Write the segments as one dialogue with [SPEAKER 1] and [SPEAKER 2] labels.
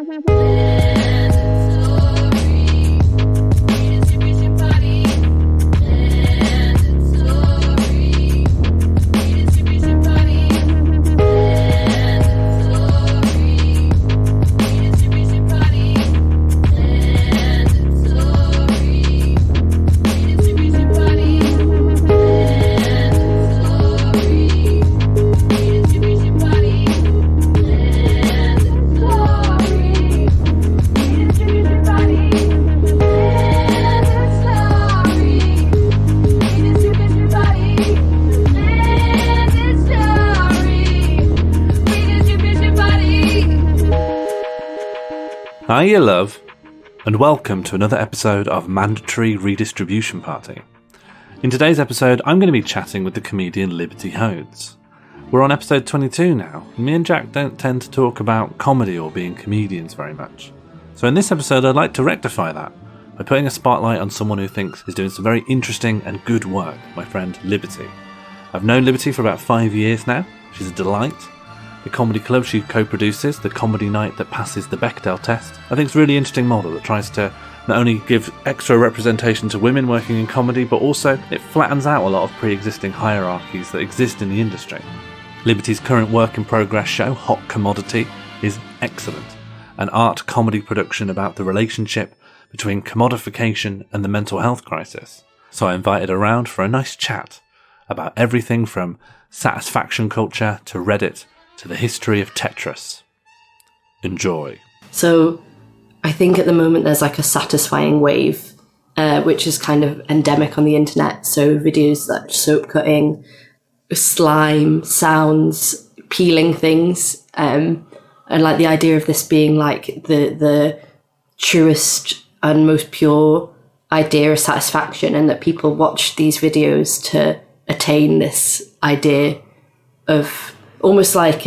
[SPEAKER 1] Redistribution Party. Redistribution Party. Redistribution Party. Redistribution Party. Redistribution Party.
[SPEAKER 2] Hiya, love, and welcome to another episode of Mandatory Redistribution Party. In today's episode, I'm going to be chatting with the comedian Liberty Hodes. We're on episode 22 now. Me and Jack don't tend to talk about comedy or being comedians very much. So in this episode, I'd like to rectify that by putting a spotlight on someone who thinks is doing some very interesting and good work, my friend Liberty. I've known Liberty for about 5 years now. She's a delight. The comedy club she co-produces, the comedy night that passes the Bechdel test, I think it's a really interesting model that tries to not only give extra representation to women working in comedy, but also it flattens out a lot of pre-existing hierarchies that exist in the industry. Liberty's current work in progress show, Hot Commodity, is excellent. An art comedy production about the relationship between commodification and the mental health crisis. So I invited her around for a nice chat about everything from satisfaction culture to Reddit to the history of Tetris. Enjoy.
[SPEAKER 3] So I think at the moment there's like a satisfying wave, which is kind of endemic on the internet. So videos like soap cutting, slime, sounds, peeling things, and like the idea of this being like the truest and most pure idea of satisfaction, and that people watch these videos to attain this idea of almost like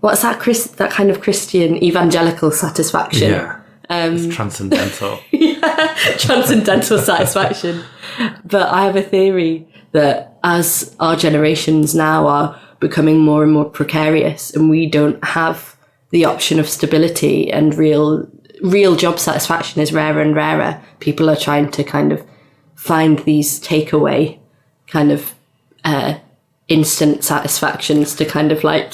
[SPEAKER 3] what's that that kind of Christian evangelical satisfaction?
[SPEAKER 2] Yeah, it's transcendental.
[SPEAKER 3] Yeah, transcendental satisfaction. But I have a theory that as our generations now are becoming more and more precarious, and we don't have the option of stability, and real job satisfaction is rarer and rarer, people are trying to kind of find these takeaway kind of instant satisfactions to kind of like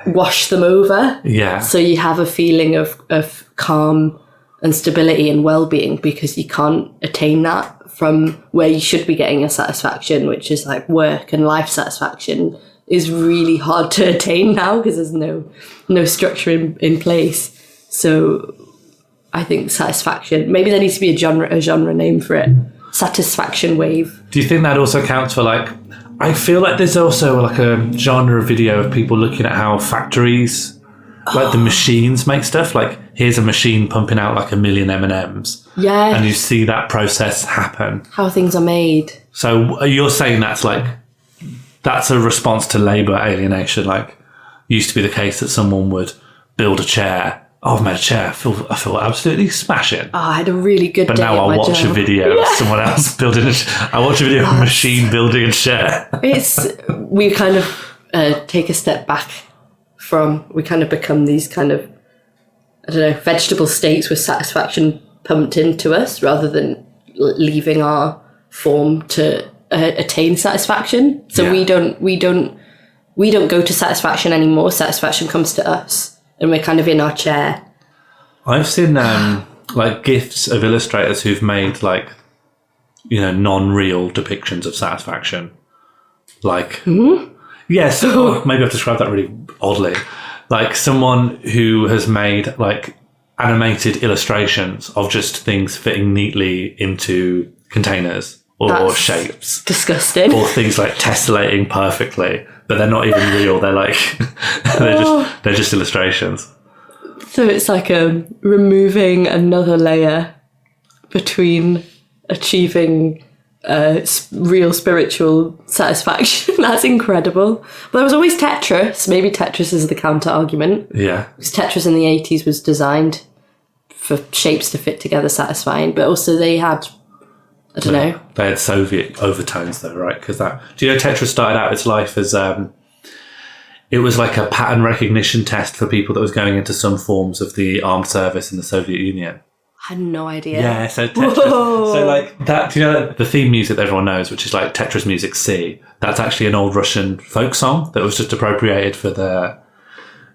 [SPEAKER 3] wash them over.
[SPEAKER 2] Yeah.
[SPEAKER 3] So you have a feeling of calm and stability and well-being, because you can't attain that from where you should be getting your satisfaction, which is like work and life satisfaction, is really hard to attain now because there's no structure in place. So I think satisfaction, maybe there needs to be a genre name for it. Satisfaction wave.
[SPEAKER 2] Do you think that also counts for like, I feel like there's also like a genre of video of people looking at how factories, like the machines make stuff. Like here's a machine pumping out like 1 million M&Ms.
[SPEAKER 3] Yeah.
[SPEAKER 2] And you see that process happen.
[SPEAKER 3] How things are made.
[SPEAKER 2] So you're saying that's a response to labour alienation. Like used to be the case that someone would build a chair. Oh, I've made a chair. I feel absolutely smashing.
[SPEAKER 3] Oh, I had a really good day.
[SPEAKER 2] But now I'll watch a video of someone else building I watch a video of a machine building a chair.
[SPEAKER 3] We kind of take a step back we kind of become these kind of, I don't know, vegetable states with satisfaction pumped into us, rather than leaving our form to attain satisfaction. So we don't go to satisfaction anymore. Satisfaction comes to us. And we're kind of in our chair.
[SPEAKER 2] I've seen like GIFs of illustrators who've made like, you know, non-real depictions of satisfaction. Like, yes, maybe I've described that really oddly. Like someone who has made like animated illustrations of just things fitting neatly into containers or shapes.
[SPEAKER 3] Disgusting.
[SPEAKER 2] Or things like tessellating perfectly. But they're not even real. They're like, they're just illustrations.
[SPEAKER 3] So it's like removing another layer between achieving real spiritual satisfaction. That's incredible. But there was always Tetris. Maybe Tetris is the counter argument.
[SPEAKER 2] Yeah.
[SPEAKER 3] Because Tetris in the 80s was designed for shapes to fit together satisfying, but also they had, I don't know.
[SPEAKER 2] They had Soviet overtones though, right? Because do you know Tetris started out its life as it was like a pattern recognition test for people that was going into some forms of the armed service in the Soviet Union.
[SPEAKER 3] I had no idea.
[SPEAKER 2] Yeah, so Tetris.
[SPEAKER 3] Whoa.
[SPEAKER 2] So like that, do you know the theme music that everyone knows, which is like Tetris Music C? That's actually an old Russian folk song that was just appropriated for the.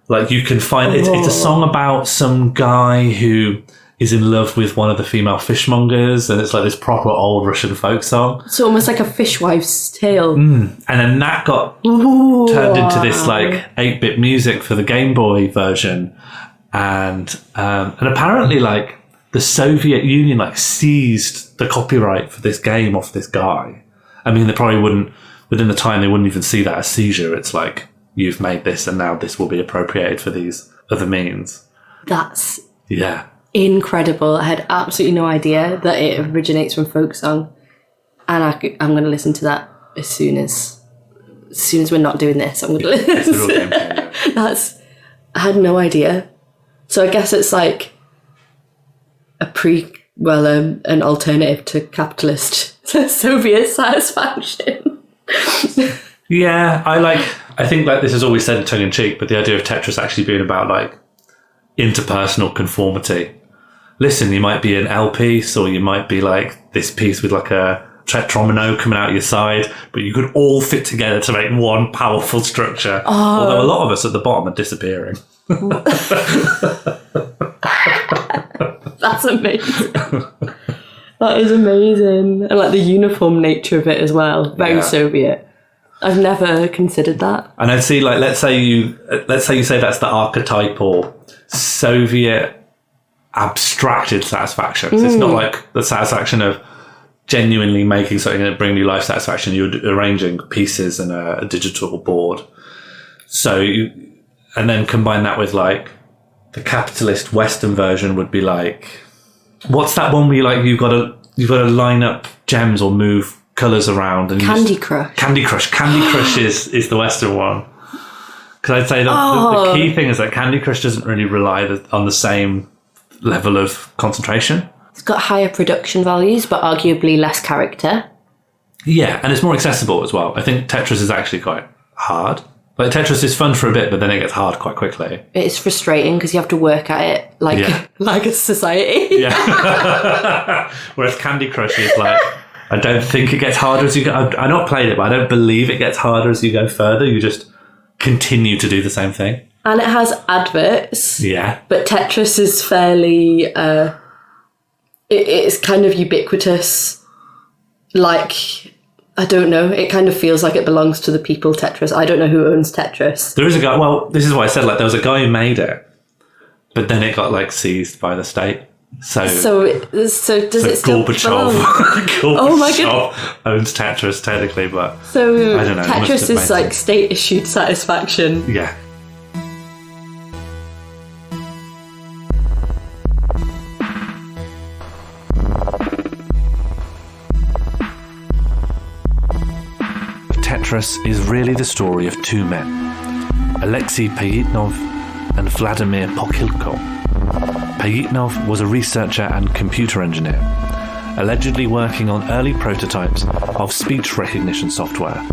[SPEAKER 2] Like you can find it's a song about some guy who is in love with one of the female fishmongers, and it's like this proper old Russian folk song.
[SPEAKER 3] It's almost like a fishwife's tale.
[SPEAKER 2] And then that got turned into this like 8-bit music for the Game Boy version, and apparently like the Soviet Union like seized the copyright for this game off this guy. I mean, they probably wouldn't within the time they wouldn't even see that as seizure. It's like you've made this, and now this will be appropriated for these other means.
[SPEAKER 3] That's
[SPEAKER 2] incredible.
[SPEAKER 3] I had absolutely no idea that it originates from folk song, and I'm going to listen to that as soon as we're not doing this. I'm going to listen.
[SPEAKER 2] It's a real game changer.
[SPEAKER 3] I had no idea. So I guess it's like an alternative to capitalist Soviet satisfaction.
[SPEAKER 2] Yeah, I think like this is always said tongue in cheek, but the idea of Tetris actually being about like interpersonal conformity. Listen, you might be an L piece, or you might be like this piece with like a tetromino coming out your side, but you could all fit together to make one powerful structure. Although a lot of us at the bottom are disappearing.
[SPEAKER 3] That's amazing. That is amazing. And like the uniform nature of it as well. Very Soviet. I've never considered that.
[SPEAKER 2] And I'd see like let's say you say that's the archetypal Soviet abstracted satisfaction. So it's not like the satisfaction of genuinely making something that bring you life satisfaction. You're arranging pieces in a digital board. So and then combine that with like the capitalist Western version would be like, what's that one where you've got to line up gems or move colours around, and
[SPEAKER 3] Candy Crush.
[SPEAKER 2] Candy Crush is the Western one. Because I'd say the key thing is that Candy Crush doesn't really rely on the same level of concentration.
[SPEAKER 3] It's got higher production values, but arguably less character.
[SPEAKER 2] Yeah, and it's more accessible as well. I think Tetris is actually quite hard. Like Tetris is fun for a bit, but then it gets hard quite quickly. It's
[SPEAKER 3] frustrating because you have to work at it like a society.
[SPEAKER 2] Yeah. Whereas Candy Crush is like, I don't think it gets harder as you go. I've not played it, but I don't believe it gets harder as you go further. You just continue to do the same thing.
[SPEAKER 3] And it has adverts.
[SPEAKER 2] Yeah.
[SPEAKER 3] But Tetris is fairly... it's kind of ubiquitous. Like... I don't know. It kind of feels like it belongs to the people, Tetris. I don't know who owns Tetris.
[SPEAKER 2] There is a guy... Well, this is what I said. Like, there was a guy who made it, but then it got, like, seized by the state. So does it still belong? Gorbachev owns Tetris, technically, but...
[SPEAKER 3] So
[SPEAKER 2] I don't know.
[SPEAKER 3] Tetris is, like, state-issued satisfaction.
[SPEAKER 2] Yeah. Tetris is really the story of two men, Alexei Payitnov and Vladimir Pokhilko. Payitnov was a researcher and computer engineer, allegedly working on early prototypes of speech recognition software,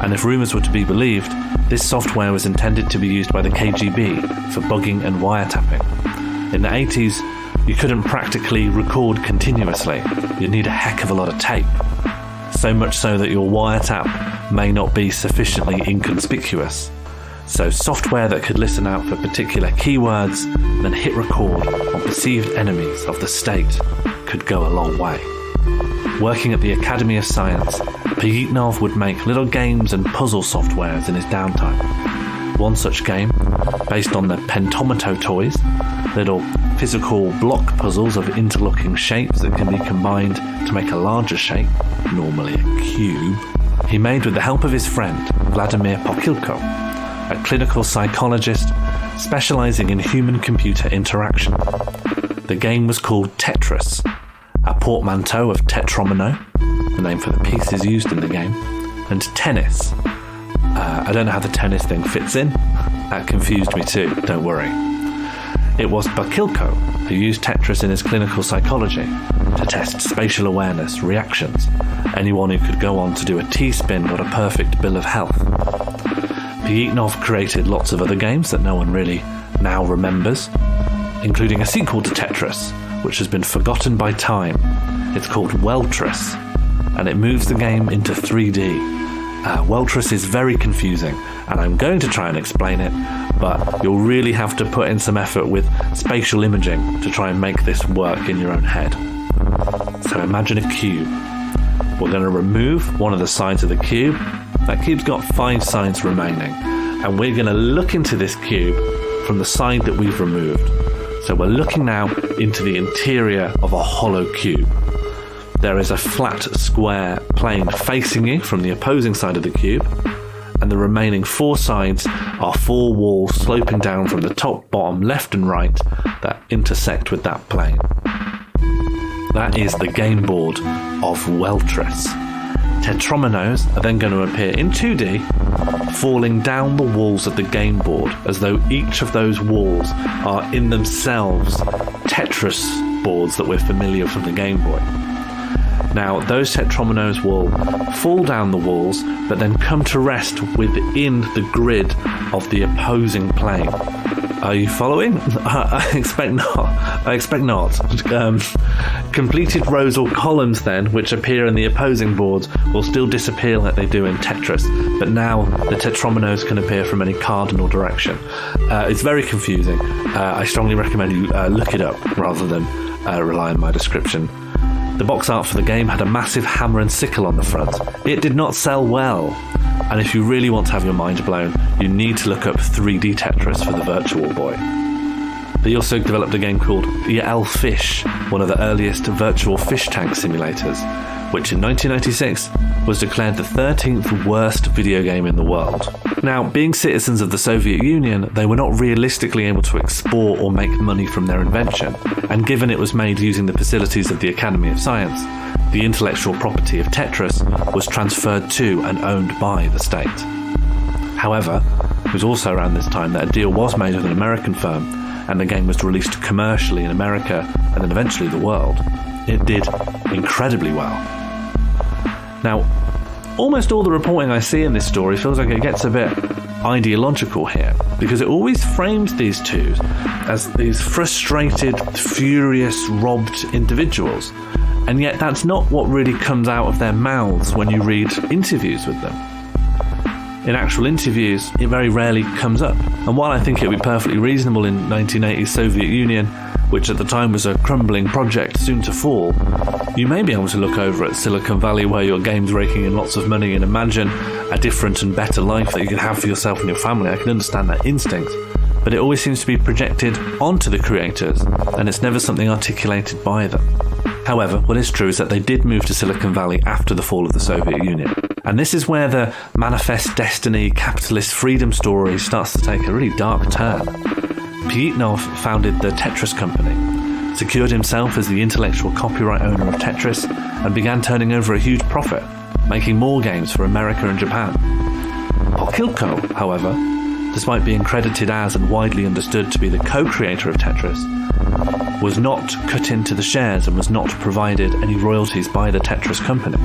[SPEAKER 2] and if rumours were to be believed, this software was intended to be used by the KGB for bugging and wiretapping. In the 80s, you couldn't practically record continuously. You'd need a heck of a lot of tape. So much so that your wiretap may not be sufficiently inconspicuous. So software that could listen out for particular keywords, then hit record on perceived enemies of the state could go a long way. Working at the Academy of Science, Payitnov would make little games and puzzle softwares in his downtime. One such game, based on the Pentomato toys, little physical block puzzles of interlocking shapes that can be combined to make a larger shape, normally a cube, he made with the help of his friend, Vladimir Pokhilko, a clinical psychologist specialising in human-computer interaction. The game was called Tetris, a portmanteau of tetromino, the name for the pieces used in the game, and tennis. I don't know how the tennis thing fits in. That confused me too, don't worry. It was Pokhilko who used Tetris in his clinical psychology to test spatial awareness, reactions, anyone who could go on to do a T-spin got a perfect bill of health. Pieitnov created lots of other games that no one really now remembers, including a sequel to Tetris, which has been forgotten by time. It's called Welltris, and it moves the game into 3D. Welltris is very confusing, and I'm going to try and explain it, but you'll really have to put in some effort with spatial imaging to try and make this work in your own head. So imagine a cube. We're going to remove one of the sides of the cube. That cube's got 5 sides remaining, and we're going to look into this cube from the side that we've removed. So we're looking now into the interior of a hollow cube. There is a flat square plane facing you from the opposing side of the cube, and the remaining 4 sides are 4 walls sloping down from the top, bottom, left and right that intersect with that plane. That is the game board of Welltris. Tetrominoes are then going to appear in 2D, falling down the walls of the game board as though each of those walls are in themselves Tetris boards that we're familiar from the Game Boy. Now, those tetrominoes will fall down the walls, but then come to rest within the grid of the opposing plane. Are you following? I expect not. Completed rows or columns then, which appear in the opposing boards, will still disappear like they do in Tetris, but now the tetrominoes can appear from any cardinal direction. It's very confusing. I strongly recommend you look it up rather than rely on my description. The box art for the game had a massive hammer and sickle on the front. It did not sell well, and if you really want to have your mind blown, you need to look up 3D Tetris for the Virtual Boy. They also developed a game called The Fish, one of the earliest virtual fish tank simulators, which in 1996 was declared the 13th worst video game in the world. Now, being citizens of the Soviet Union, they were not realistically able to export or make money from their invention, and given it was made using the facilities of the Academy of Science, the intellectual property of Tetris was transferred to and owned by the state. However, it was also around this time that a deal was made with an American firm, and the game was released commercially in America and then eventually the world. It did incredibly well. Now, almost all the reporting I see in this story feels like it gets a bit ideological here, because it always frames these two as these frustrated, furious, robbed individuals, and yet that's not what really comes out of their mouths when you read interviews with them. In actual interviews, it very rarely comes up, and while I think it would be perfectly reasonable in 1980s Soviet Union, which at the time was a crumbling project soon to fall, you may be able to look over at Silicon Valley where your game's raking in lots of money and imagine a different and better life that you can have for yourself and your family. I can understand that instinct, but it always seems to be projected onto the creators, and it's never something articulated by them. However, what is true is that they did move to Silicon Valley after the fall of the Soviet Union. And this is where the manifest destiny, capitalist freedom story starts to take a really dark turn. Pieitnov founded the Tetris company, secured himself as the intellectual copyright owner of Tetris, and began turning over a huge profit, making more games for America and Japan. Pokilko, however, despite being credited as and widely understood to be the co-creator of Tetris, was not cut into the shares and was not provided any royalties by the Tetris company.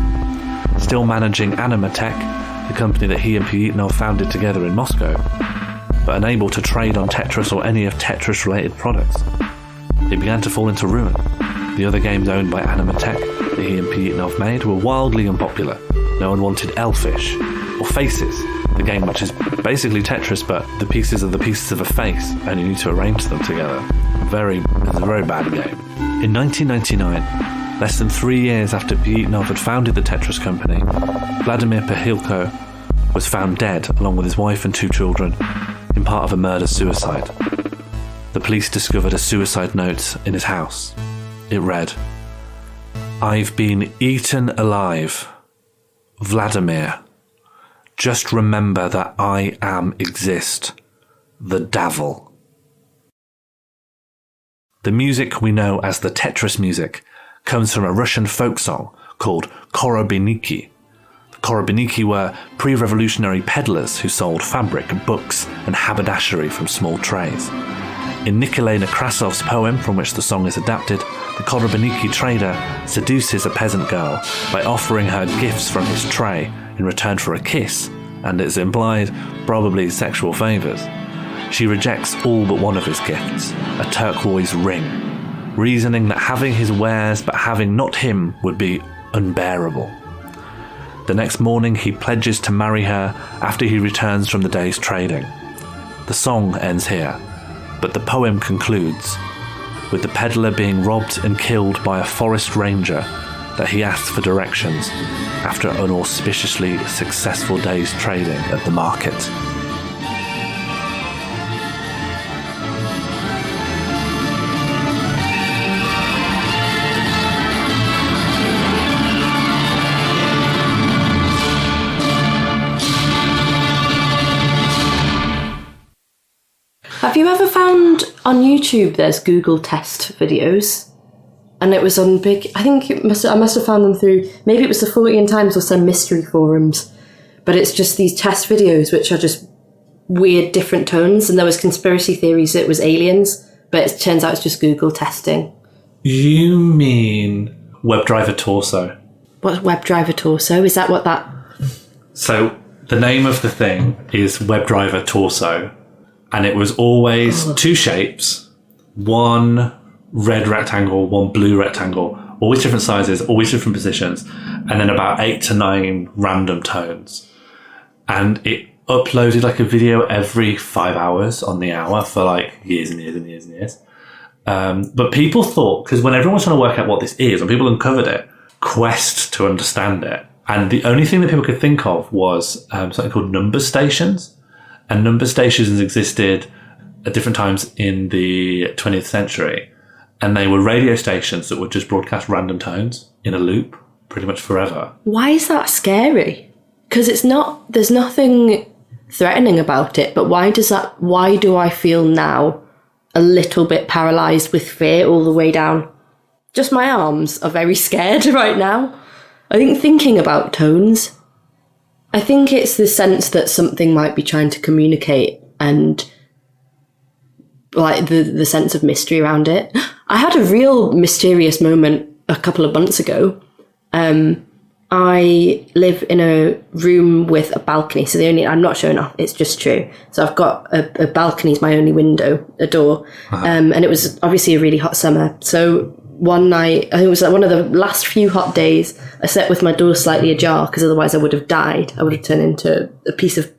[SPEAKER 2] Still managing Animatech, the company that he and Pieitnov founded together in Moscow, but unable to trade on Tetris or any of Tetris-related products. It began to fall into ruin. The other games owned by Animatech that he and Pieitnov made were wildly unpopular. No one wanted Fish or Faces, the game which is basically Tetris, but the pieces are the pieces of a face, and you need to arrange them together. It's a very bad game. In 1999, less than 3 years after Pieitnov had founded the Tetris company, Vladimir Pahilko was found dead along with his wife and 2 children in part of a murder-suicide. The police discovered a suicide note in his house. It read, "I've been eaten alive. Vladimir. Just remember that I exist. The devil." The music we know as the Tetris music comes from a Russian folk song called Korobeiniki. The Korobeiniki were pre-revolutionary peddlers who sold fabric, books, and haberdashery from small trays. In Nikolai Nekrasov's poem, from which the song is adapted, the Korobeiniki trader seduces a peasant girl by offering her gifts from his tray in return for a kiss and it's implied, probably sexual favours. She rejects all but one of his gifts, a turquoise ring, reasoning that having his wares but having not him would be unbearable. The next morning he pledges to marry her after he returns from the day's trading. The song ends here, but the poem concludes with the peddler being robbed and killed by a forest ranger that he asks for directions after an auspiciously successful day's trading at the market.
[SPEAKER 3] Have you ever found on YouTube there's Google test videos? And it was on big... I think I must have found them through... Maybe it was the 14 Times or some mystery forums. But it's just these test videos which are just weird different tones. And there was conspiracy theories that it was aliens. But it turns out it's just Google testing.
[SPEAKER 2] You mean WebDriver Torso?
[SPEAKER 3] What's WebDriver Torso? Is that what that...
[SPEAKER 2] So the name of the thing is WebDriver Torso. And it was always two shapes, one red rectangle, one blue rectangle, always different sizes, always different positions, and then about 8 to 9 random tones. And it uploaded like a video every 5 hours on the hour for like years and years and years and years. But people thought, because when everyone was trying to work out what this is, when people uncovered it, quest to understand it. And the only thing that people could think of was something called number stations. And number stations existed at different times in the 20th century. And they were radio stations that would just broadcast random tones in a loop pretty much forever.
[SPEAKER 3] Why is that scary? Because there's nothing threatening about it. But why do I feel now a little bit paralysed with fear all the way down? Just my arms are very scared right now. I think thinking about tones... I think it's the sense that something might be trying to communicate and like the sense of mystery around it. I had a real mysterious moment a couple of months ago. I live in a room with a balcony, so I'm not showing off, it's just true. So I've got a balcony is my only window, a door, and it was obviously a really hot summer. So one night, I think it was like one of the last few hot days, I slept with my door slightly ajar because otherwise I would have died. I would have turned into a piece of,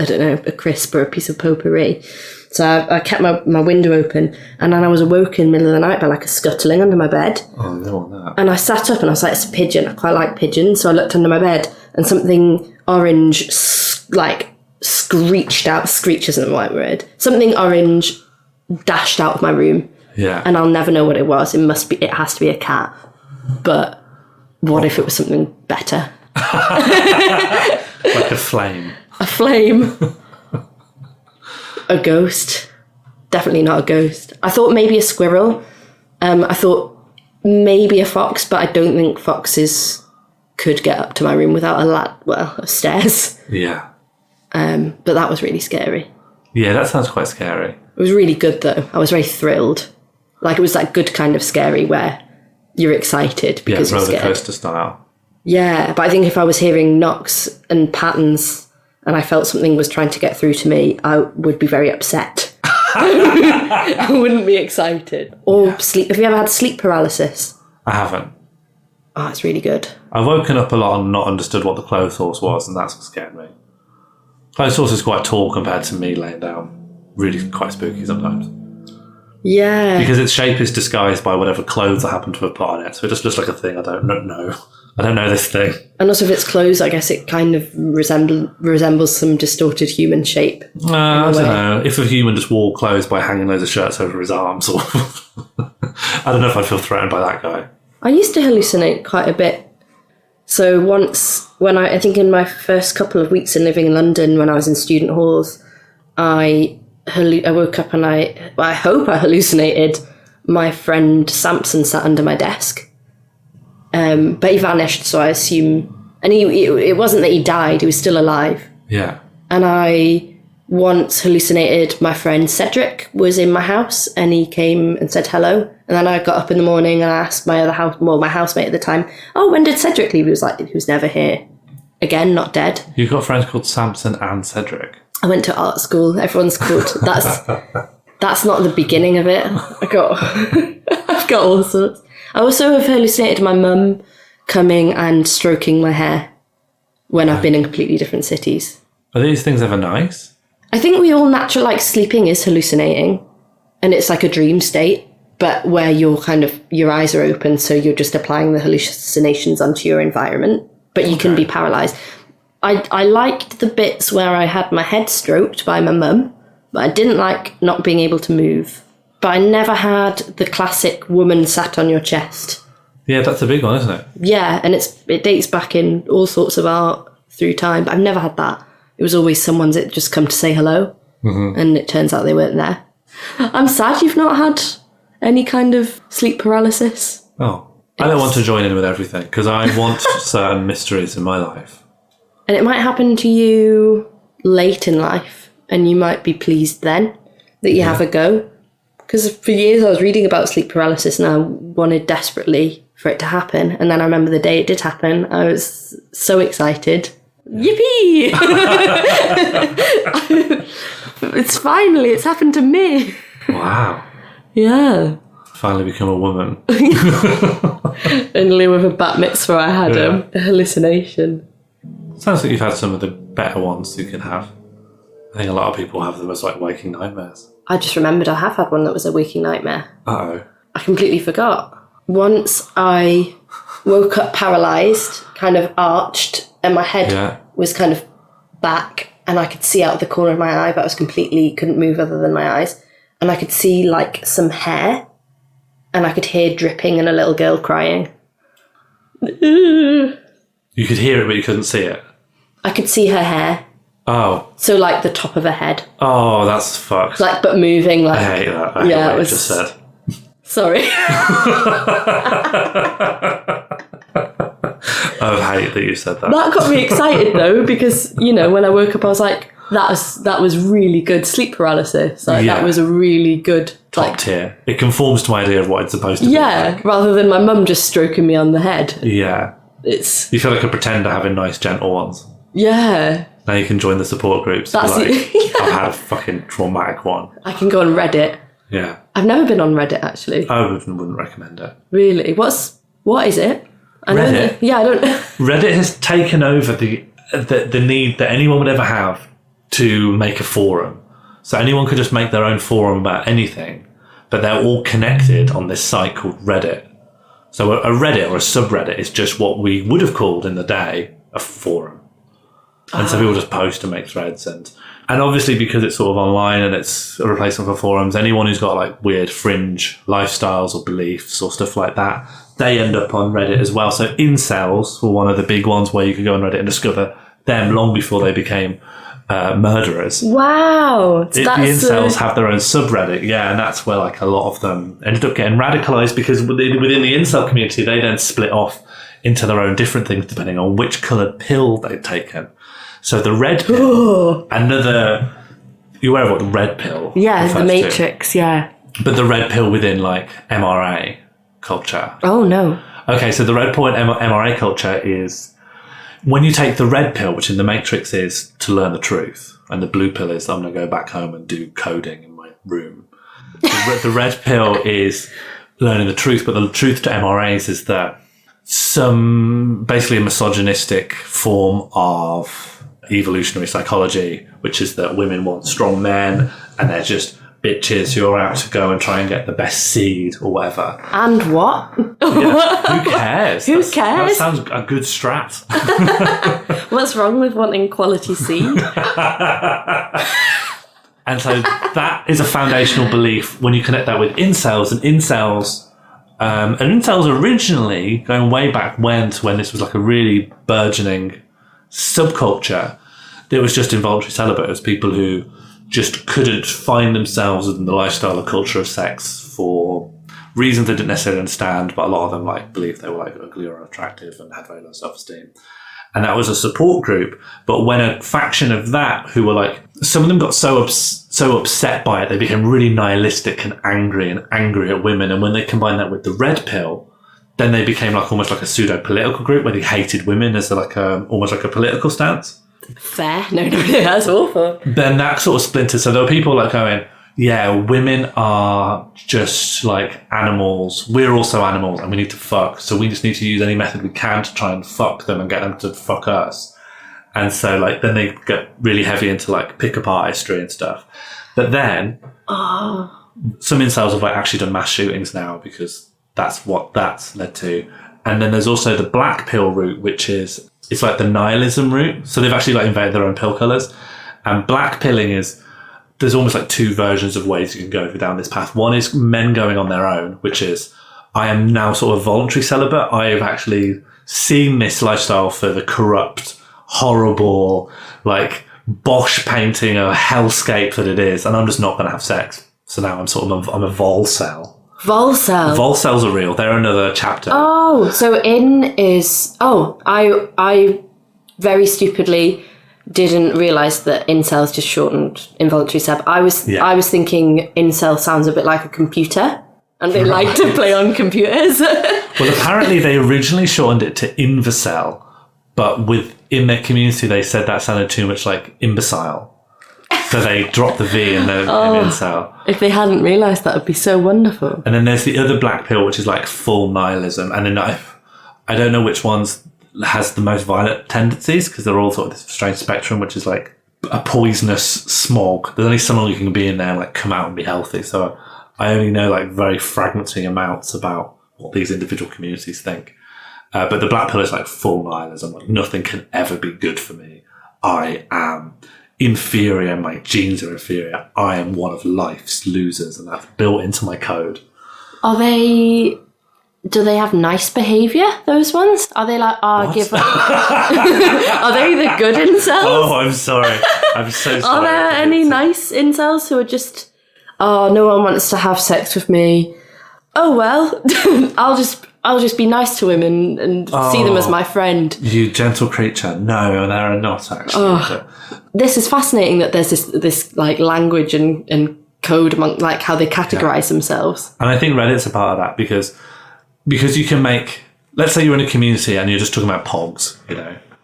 [SPEAKER 3] I don't know, a crisp or a piece of potpourri. So I kept my window open, and then I was awoken in the middle of the night by like a scuttling under my bed.
[SPEAKER 2] Oh, I don't want that.
[SPEAKER 3] And I sat up and I was like, it's a pigeon. I quite like pigeons. So I looked under my bed and something orange screeched out. Screech isn't the right word. Something orange dashed out of my room.
[SPEAKER 2] Yeah.
[SPEAKER 3] And I'll never know what it was. It has to be a cat. But what if it was something better?
[SPEAKER 2] Like a flame.
[SPEAKER 3] A flame. A ghost. Definitely not a ghost. I thought maybe a squirrel. I thought maybe a fox, but I don't think foxes could get up to my room without a stairs.
[SPEAKER 2] Yeah.
[SPEAKER 3] But that was really scary.
[SPEAKER 2] Yeah, that sounds quite scary.
[SPEAKER 3] It was really good though. I was very thrilled. Like it was that good kind of scary where you're excited because you're scared.
[SPEAKER 2] Roller coaster style.
[SPEAKER 3] Yeah, but I think if I was hearing knocks and patterns and I felt something was trying to get through to me, I would be very upset. I wouldn't be excited. Or sleep. Have you ever had sleep paralysis?
[SPEAKER 2] I haven't.
[SPEAKER 3] Oh, it's really good.
[SPEAKER 2] I've woken up a lot and not understood what the clothes horse was, and that's what scared me. Clothes horse is quite tall compared to me laying down. Really quite spooky sometimes.
[SPEAKER 3] Yeah.
[SPEAKER 2] Because its shape is disguised by whatever clothes I happen to have put on it. So it just looks like a thing I don't know. I don't know this thing.
[SPEAKER 3] And also if it's clothes, I guess it kind of resembles some distorted human shape.
[SPEAKER 2] I don't know. If a human just wore clothes by hanging loads of shirts over his arms, or I don't know if I'd feel threatened by that guy.
[SPEAKER 3] I used to hallucinate quite a bit. So once, when I think in my first couple of weeks in living in London, when I was in student halls, I woke up and I hope I hallucinated my friend Samson sat under my desk. But he vanished, so I assume... And it wasn't that he died, he was still alive.
[SPEAKER 2] Yeah.
[SPEAKER 3] And I once hallucinated my friend Cedric was in my house and he came and said hello. And then I got up in the morning and I asked my housemate at the time, oh, when did Cedric leave? He was like, he was never here. again, not dead.
[SPEAKER 2] You've got friends called Samson and Cedric.
[SPEAKER 3] I went to art school. Everyone's called. That's not the beginning of it. I've got all sorts. I also have hallucinated my mum coming and stroking my hair when I've been in completely different cities.
[SPEAKER 2] Are these things ever nice?
[SPEAKER 3] I think we all naturally, like, sleeping is hallucinating, and it's like a dream state, but where your eyes are open, so you're just applying the hallucinations onto your environment, but you can be paralysed. I liked the bits where I had my head stroked by my mum, but I didn't like not being able to move. But I never had the classic woman sat on your chest.
[SPEAKER 2] Yeah, that's a big one, isn't it?
[SPEAKER 3] Yeah, and it dates back in all sorts of art through time, but I've never had that. It was always someone's just come to say hello, and it turns out they weren't there. I'm sad you've not had any kind of sleep paralysis.
[SPEAKER 2] Oh, I don't want to join in with everything, because I want certain mysteries in my life.
[SPEAKER 3] And it might happen to you late in life, and you might be pleased then that you have a go. Because for years I was reading about sleep paralysis and I wanted desperately for it to happen. And then I remember the day it did happen, I was so excited. Yippee! It's happened to me.
[SPEAKER 2] Wow.
[SPEAKER 3] Yeah.
[SPEAKER 2] Finally become a woman.
[SPEAKER 3] In lieu of a bat mitzvah, I had a hallucination.
[SPEAKER 2] Sounds like you've had some of the better ones you can have. I think a lot of people have them as like waking nightmares.
[SPEAKER 3] I just remembered I have had one that was a waking nightmare.
[SPEAKER 2] Uh-oh.
[SPEAKER 3] I completely forgot. Once I woke up paralysed, kind of arched, and my head was kind of back, and I could see out of the corner of my eye, but I was couldn't move other than my eyes. And I could see like some hair, and I could hear dripping and a little girl crying.
[SPEAKER 2] You could hear it, but you couldn't see it?
[SPEAKER 3] I could see her hair.
[SPEAKER 2] Oh.
[SPEAKER 3] So like the top of her head.
[SPEAKER 2] Oh, that's fucked.
[SPEAKER 3] Like, but moving. Like,
[SPEAKER 2] I hate that. I hate what you just said.
[SPEAKER 3] Sorry.
[SPEAKER 2] I hate that you said that.
[SPEAKER 3] That got me excited though, because, you know, when I woke up I was like, that was really good sleep paralysis. Like, that was a really good...
[SPEAKER 2] Top tier. It conforms to my idea of what it's supposed to be.
[SPEAKER 3] Yeah, rather than my mum just stroking me on the head.
[SPEAKER 2] Yeah.
[SPEAKER 3] It's...
[SPEAKER 2] You feel like a pretender having nice, gentle ones.
[SPEAKER 3] Yeah.
[SPEAKER 2] Now you can join the support groups.
[SPEAKER 3] That's
[SPEAKER 2] like,
[SPEAKER 3] it.
[SPEAKER 2] I've had a fucking traumatic one.
[SPEAKER 3] I can go on Reddit.
[SPEAKER 2] Yeah.
[SPEAKER 3] I've never been on Reddit, actually.
[SPEAKER 2] I wouldn't recommend it.
[SPEAKER 3] Really? What is it? I
[SPEAKER 2] Reddit?
[SPEAKER 3] I don't know.
[SPEAKER 2] Reddit has taken over the need that anyone would ever have to make a forum. So anyone could just make their own forum about anything, but they're all connected on this site called Reddit. So a Reddit or a subreddit is just what we would have called in the day a forum. And so people just post and make threads. And obviously because it's sort of online and it's a replacement for forums, anyone who's got like weird fringe lifestyles or beliefs or stuff like that, they end up on Reddit as well. So incels were one of the big ones where you could go on Reddit and discover them long before they became murderers.
[SPEAKER 3] Wow.
[SPEAKER 2] The incels have their own subreddit, and that's where like a lot of them ended up getting radicalized, because within the incel community they then split off into their own different things depending on which coloured pill they'd taken. So the red pill, you aware of what the red pill?
[SPEAKER 3] Yeah, the
[SPEAKER 2] refers
[SPEAKER 3] Matrix,
[SPEAKER 2] to? But the red pill within like MRA culture.
[SPEAKER 3] Oh no.
[SPEAKER 2] Okay, so the red pill in MRA culture is when you take the red pill, which in the Matrix is to learn the truth, and the blue pill is I'm going to go back home and do coding in my room. The red pill is learning the truth, but the truth to MRAs is that basically a misogynistic form of evolutionary psychology, which is that women want strong men and they're just bitches who are out to go and try and get the best seed or whatever. And
[SPEAKER 3] what?
[SPEAKER 2] Yeah, who cares?
[SPEAKER 3] Who cares?
[SPEAKER 2] That sounds a good strat.
[SPEAKER 3] What's wrong with wanting quality seed?
[SPEAKER 2] And so that is a foundational belief when you connect that with incels. And incels originally, going way back when this was like a really burgeoning subculture, there was just involuntary celibates, people who just couldn't find themselves in the lifestyle or culture of sex for reasons they didn't necessarily understand, but a lot of them like believed they were like ugly or unattractive and had very low self-esteem. And that was a support group. But when a faction of that who were like, some of them got so upset by it, they became really nihilistic and angry at women. And when they combined that with the red pill, then they became like almost like a pseudo-political group where they hated women as like almost like a political stance.
[SPEAKER 3] Fair. No, that's awful.
[SPEAKER 2] Then that sort of splintered. So there were people like going, yeah, women are just like animals. We're also animals and we need to fuck. So we just need to use any method we can to try and fuck them and get them to fuck us. And so like then they get really heavy into like pick-up artistry and stuff. But then some incels have like actually done mass shootings now because that's what that's led to. And then there's also the black pill route, which is it's like the nihilism route. So they've actually like invented their own pill colours. And black pilling is there's almost like two versions of ways you can go down this path. One is men going on their own, which is I am now sort of voluntary celibate. I have actually seen this lifestyle for the corrupt, horrible, like Bosch painting a hellscape that it is, and I'm just not going to have sex. So now I'm a vol cell.
[SPEAKER 3] Vol cell.
[SPEAKER 2] Vol cells are real. They're another chapter.
[SPEAKER 3] Oh, so I very stupidly didn't realise that incels just shortened involuntary celib. I was thinking incel sounds a bit like a computer, and they like to play on computers.
[SPEAKER 2] Well, apparently they originally shortened it to invacel, but within their community they said that sounded too much like imbecile. So they dropped the V in the in incel.
[SPEAKER 3] If they hadn't realised, that would be so wonderful.
[SPEAKER 2] And then there's the other black pill, which is like full nihilism. And then I don't know which one's has the most violent tendencies because they're all sort of this strange spectrum, which is like a poisonous smog. There's only so long you can be in there and like come out and be healthy. So I only know like very fragmenting amounts about what these individual communities think. But the black pill is like full nihilism. Like nothing can ever be good for me. I am inferior. My genes are inferior. I am one of life's losers, and that's built into my code.
[SPEAKER 3] Do they have nice behaviour, those ones? Are they like, give up? Are they the good incels?
[SPEAKER 2] Oh, I'm sorry. I'm so sorry.
[SPEAKER 3] Are there any nice incels who are just, no one wants to have sex with me. Oh, well, I'll just be nice to him and see them as my friend.
[SPEAKER 2] You gentle creature. No, they're not actually.
[SPEAKER 3] This is fascinating that there's this like language and code among like how they categorise themselves.
[SPEAKER 2] And I think Reddit's a part of that because you can make, let's say you're in a community and you're just talking about pogs,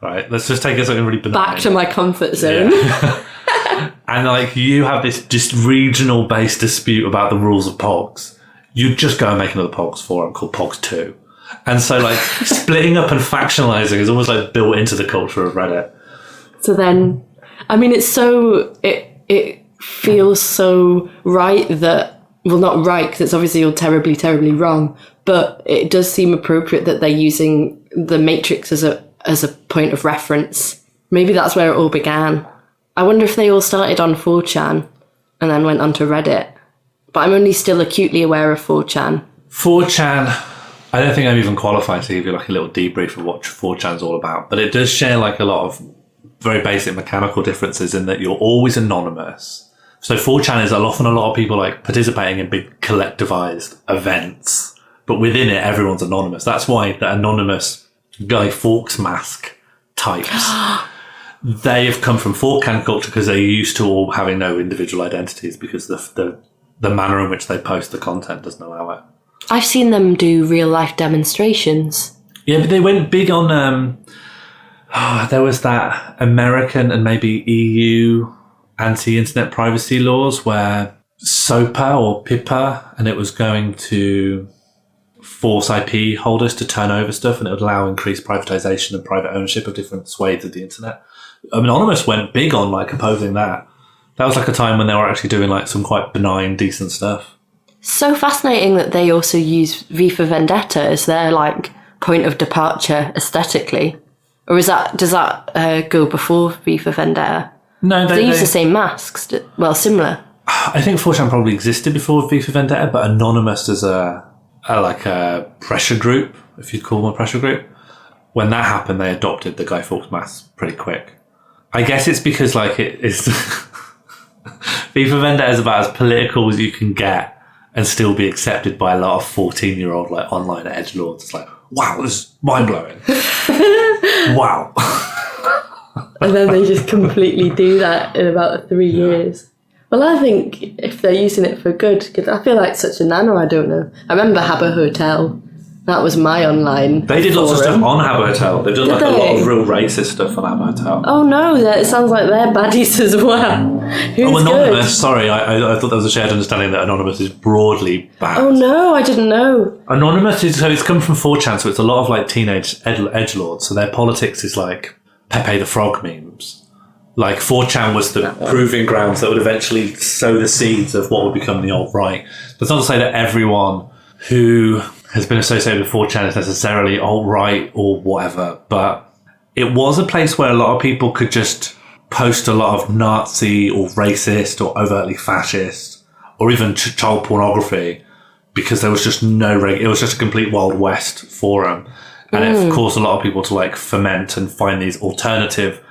[SPEAKER 2] right? Let's just take it something really benign.
[SPEAKER 3] Back to my comfort zone.
[SPEAKER 2] Yeah. And like you have this just regional based dispute about the rules of pogs. You just go and make another pogs forum called Pogs 2. And so like splitting up and factionalizing is almost like built into the culture of Reddit.
[SPEAKER 3] So then, I mean, it feels so right that, well, not right, because it's obviously all terribly, terribly wrong, but it does seem appropriate that they're using the Matrix as a point of reference. Maybe that's where it all began. I wonder if they all started on 4chan and then went onto Reddit. But I'm only still acutely aware of 4chan.
[SPEAKER 2] 4chan, I don't think I'm even qualified to give you like a little debrief of what 4chan's all about, but it does share like a lot of very basic mechanical differences in that you're always anonymous. So 4chan is often a lot of people like participating in big collectivized events, but within it, everyone's anonymous. That's why the anonymous Guy Fawkes mask types, they have come from 4chan culture because they're used to all having no individual identities because the manner in which they post the content doesn't allow it.
[SPEAKER 3] I've seen them do real life demonstrations.
[SPEAKER 2] Yeah, but they went big on, there was that American and maybe EU anti-internet privacy laws where SOPA or PIPA, and it was going to force IP holders to turn over stuff and it would allow increased privatization and private ownership of different swathes of the internet. Anonymous went big on like opposing that. That was like a time when they were actually doing like some quite benign, decent stuff.
[SPEAKER 3] So fascinating that they also use V for Vendetta as their like point of departure aesthetically. Or does that go before V for Vendetta?
[SPEAKER 2] No,
[SPEAKER 3] they use the same masks. Well, similar.
[SPEAKER 2] I think 4chan probably existed before V for Vendetta, but Anonymous as a pressure group, if you'd call them a pressure group. When that happened, they adopted the Guy Fawkes mask pretty quick. I guess it's because like it is... V for Vendetta is about as political as you can get and still be accepted by a lot of 14-year-old like online edgelords. It's like, wow, this is mind-blowing. Wow.
[SPEAKER 3] And then they just completely do that in about 3 years. Well, I think if they're using it for good, because I feel like such a nano, I don't know. I remember Habbo Hotel That was my online
[SPEAKER 2] They did lots of
[SPEAKER 3] forum.
[SPEAKER 2] stuff on Habbo Hotel. They've done
[SPEAKER 3] Did
[SPEAKER 2] like a lot
[SPEAKER 3] they?
[SPEAKER 2] of real racist stuff on Habbo Hotel.
[SPEAKER 3] Oh no, it sounds like they're baddies as well. Who's
[SPEAKER 2] Oh, Anonymous.
[SPEAKER 3] good?
[SPEAKER 2] Sorry, I thought there was a shared understanding that Anonymous is broadly bad.
[SPEAKER 3] Oh no, I didn't know.
[SPEAKER 2] Anonymous is, so it's come from 4chan, so it's a lot of like teenage edgelords. So their politics is like Pepe the Frog memes. Like 4chan was the proving grounds that would eventually sow the seeds of what would become the alt-right. That's not to say that everyone who has been associated with 4chan is necessarily alt-right or whatever, but it was a place where a lot of people could just post a lot of Nazi or racist or overtly fascist or even child pornography because there was just no it was just a complete Wild West forum, and it caused a lot of people to like ferment and find these alternative.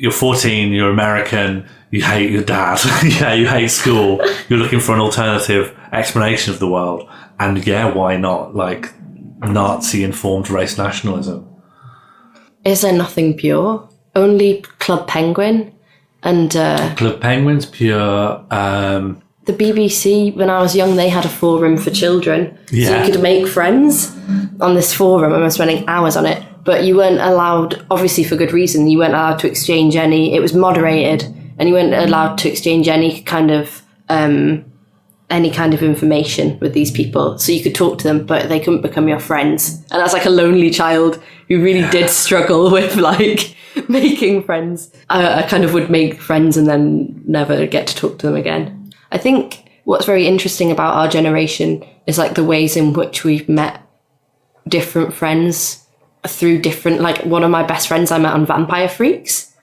[SPEAKER 2] You're 14, you're American, you hate your dad, yeah, you hate school, you're looking for an alternative explanation of the world, and yeah, why not like Nazi-informed race nationalism?
[SPEAKER 3] Is there nothing pure? Only Club Penguin and
[SPEAKER 2] Club Penguin's pure.
[SPEAKER 3] the BBC, when I was young, they had a forum for children. So
[SPEAKER 2] Yeah.
[SPEAKER 3] you could make friends on this forum. I was spending hours on it. But you weren't allowed, obviously for good reason, you weren't allowed to exchange any, it was moderated, and you weren't allowed to exchange any kind of information with these people. So you could talk to them, but they couldn't become your friends. And as like a lonely child who really did struggle with like making friends, I kind of would make friends and then never get to talk to them again. I think what's very interesting about our generation is like the ways in which we've met different friends through different, like one of my best friends I met on Vampire Freaks.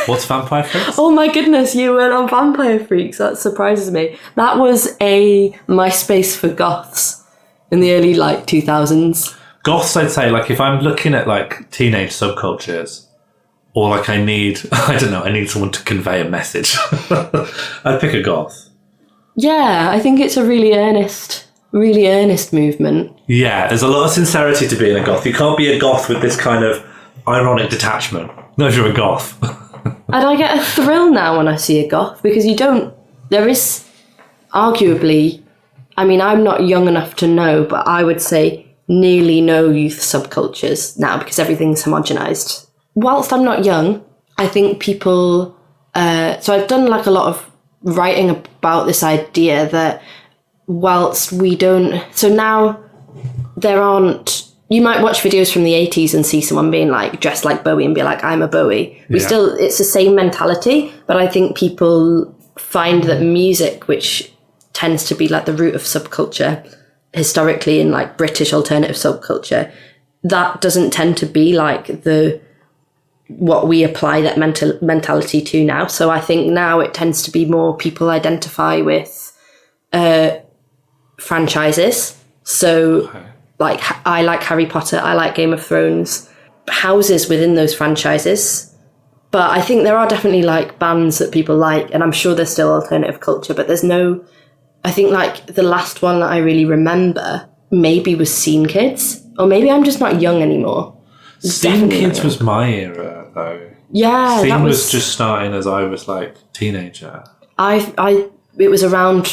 [SPEAKER 2] What's Vampire Freaks?
[SPEAKER 3] Oh my goodness, you went on Vampire Freaks. That surprises me. That was a MySpace for goths in the early like 2000s.
[SPEAKER 2] Goths, I'd say, like if I'm looking at like teenage subcultures, or like I need someone to convey a message, I'd pick a goth.
[SPEAKER 3] Yeah, I think it's a really earnest movement.
[SPEAKER 2] Yeah, there's a lot of sincerity to being a goth. You can't be a goth with this kind of ironic detachment. No, if you're a goth.
[SPEAKER 3] And I get a thrill now when I see a goth, because there is arguably, I mean, I'm not young enough to know, but I would say nearly no youth subcultures now because everything's homogenized. Whilst I'm not young, I think people, so I've done like a lot of writing about this idea that whilst we don't, so now there aren't, you might watch videos from the 80s and see someone being like dressed like Bowie and be like, I'm a Bowie. It's the same mentality, but I think people find that music, which tends to be like the root of subculture historically in like British alternative subculture, that doesn't tend to be like what we apply that mentality to now. So I think now it tends to be more people identify with franchises. So like I like Harry Potter, I like Game of Thrones, houses within those franchises. But I think there are definitely like bands that people like, and I'm sure there's still alternative culture, but there's no, I think like the last one that I really remember maybe was Scene Kids, or maybe I'm just not young anymore.
[SPEAKER 2] Scene Kids was my era though.
[SPEAKER 3] Yeah,
[SPEAKER 2] Scene
[SPEAKER 3] that
[SPEAKER 2] was just starting as I was like teenager.
[SPEAKER 3] It was around,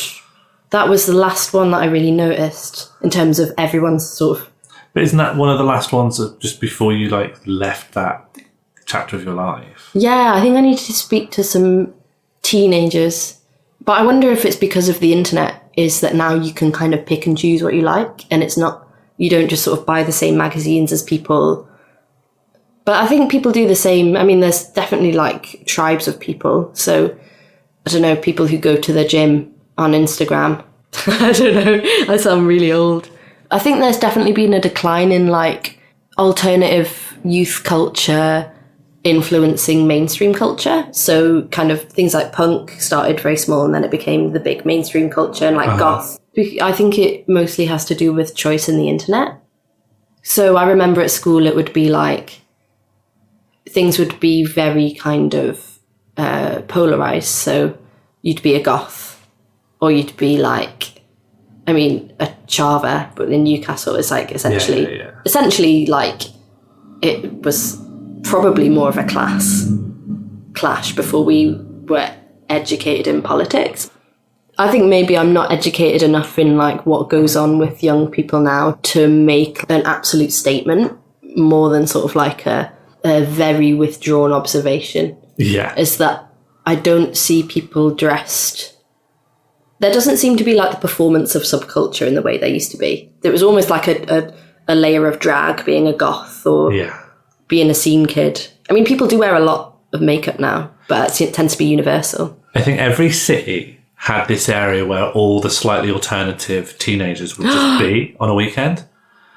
[SPEAKER 3] that was the last one that I really noticed in terms of everyone's sort of.
[SPEAKER 2] But isn't that one of the last ones that just before you like left that chapter of your life?
[SPEAKER 3] Yeah, I think I need to speak to some teenagers. But I wonder if it's because of the internet, is that now you can kind of pick and choose what you like, and it's not, you don't just sort of buy the same magazines as people. But I think people do the same. I mean, there's definitely like tribes of people. So, I don't know, people who go to the gym on Instagram. I don't know, I sound really old. I think there's definitely been a decline in like alternative youth culture influencing mainstream culture. So kind of things like punk started very small and then it became the big mainstream culture, and like goth. I think it mostly has to do with choice in the internet. So I remember at school it would be like, things would be very kind of polarized. So you'd be a goth, or you'd be like, I mean, a chava, but in Newcastle it's like essentially like it was probably more of a class clash before we were educated in politics. I think maybe I'm not educated enough in like what goes on with young people now to make an absolute statement more than sort of like a very withdrawn observation.
[SPEAKER 2] Yeah.
[SPEAKER 3] Is that I don't see people dressed. There doesn't seem to be like the performance of subculture in the way there used to be. There was almost like a layer of drag, being a goth or being a scene kid. I mean, people do wear a lot of makeup now, but it tends to be universal.
[SPEAKER 2] I think every city had this area where all the slightly alternative teenagers would just be on a weekend.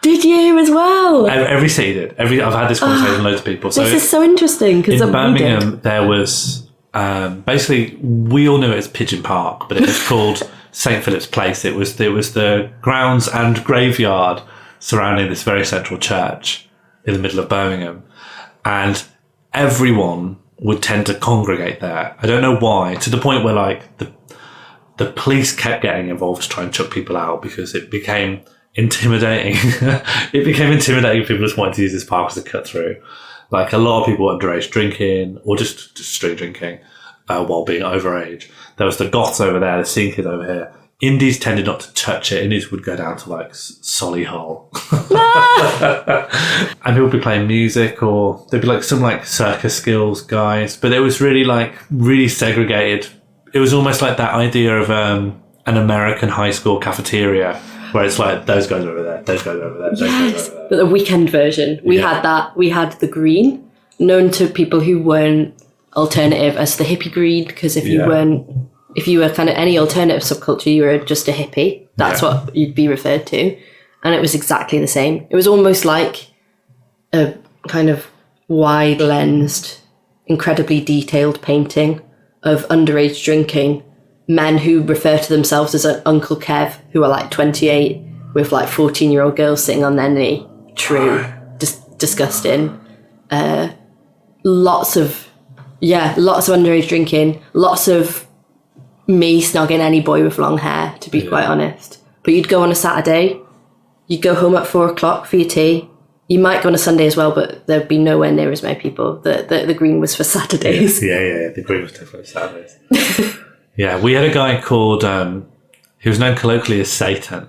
[SPEAKER 3] Did you as well?
[SPEAKER 2] Every city did. I've had this conversation with loads of people. So
[SPEAKER 3] this is so interesting because
[SPEAKER 2] in Birmingham there was basically, we all knew it as Pigeon Park, but it was called St Philip's Place. It was the grounds and graveyard surrounding this very central church in the middle of Birmingham, and everyone would tend to congregate there. I don't know why, to the point where like the police kept getting involved to try and chuck people out because it became intimidating. It became intimidating. People just wanted to use this park as a cut through. Like a lot of people were underage drinking or just straight drinking while being overage. There was the goths over there, the scene kids over here. Indies tended not to touch it. Indies would go down to like Solihull. And people would be playing music, or there'd be like some like circus skills guys. But it was really like really segregated. It was almost like that idea of an American high school cafeteria where it's like those guys over there, those guys over there, those guys over there.
[SPEAKER 3] But the weekend version, we had that. We had the green, known to people who weren't alternative as the hippie green, because if you were kind of any alternative subculture, you were just a hippie. That's what you'd be referred to. And it was exactly the same. It was almost like a kind of wide-lensed, incredibly detailed painting of underage drinking, men who refer to themselves as an Uncle Kev, who are like 28, with like 14-year-old girls sitting on their knee. True. Just disgusting. Lots of underage drinking, lots of me snogging any boy with long hair, to be quite honest. But you'd go on a Saturday, you'd go home at 4 o'clock for your tea. You might go on a Sunday as well, but there'd be nowhere near as many people. The green was for Saturdays.
[SPEAKER 2] Yeah, the green was definitely for Saturdays. Yeah, we had a guy called, he was known colloquially as Satan.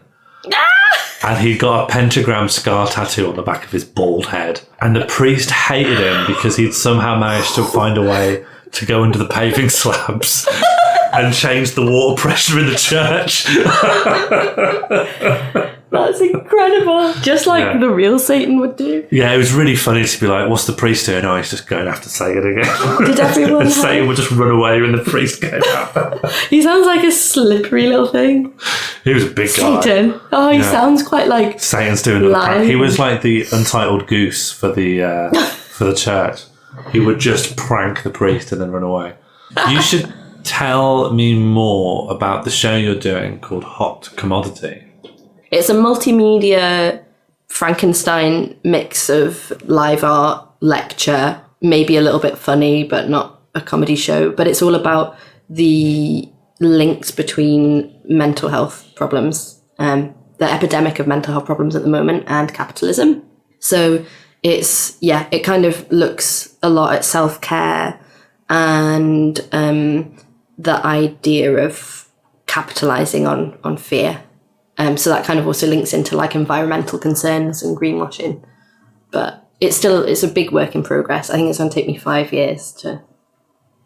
[SPEAKER 2] And he got a pentagram scar tattoo on the back of his bald head. And the priest hated him because he'd somehow managed to find a way to go under the paving slabs and change the water pressure in the church.
[SPEAKER 3] That's incredible. Just like the real Satan would do.
[SPEAKER 2] Yeah, it was really funny to be like, what's the priest doing? Oh, he's just going after Satan again.
[SPEAKER 3] Did everyone
[SPEAKER 2] And Satan would just run away when the priest came out.
[SPEAKER 3] He sounds like a slippery little thing.
[SPEAKER 2] He was a big guy.
[SPEAKER 3] Satan. Oh, he sounds quite like
[SPEAKER 2] Satan's doing the prank. He was like the untitled goose for the church. He would just prank the priest and then run away. You should tell me more about the show you're doing called Hot Commodity.
[SPEAKER 3] It's a multimedia Frankenstein mix of live art, lecture, maybe a little bit funny, but not a comedy show. But it's all about the links between mental health problems, the epidemic of mental health problems at the moment, and capitalism. So it kind of looks a lot at self-care and the idea of capitalising on fear. So that kind of also links into like environmental concerns and greenwashing. But it's a big work in progress. I think it's going to take me 5 years to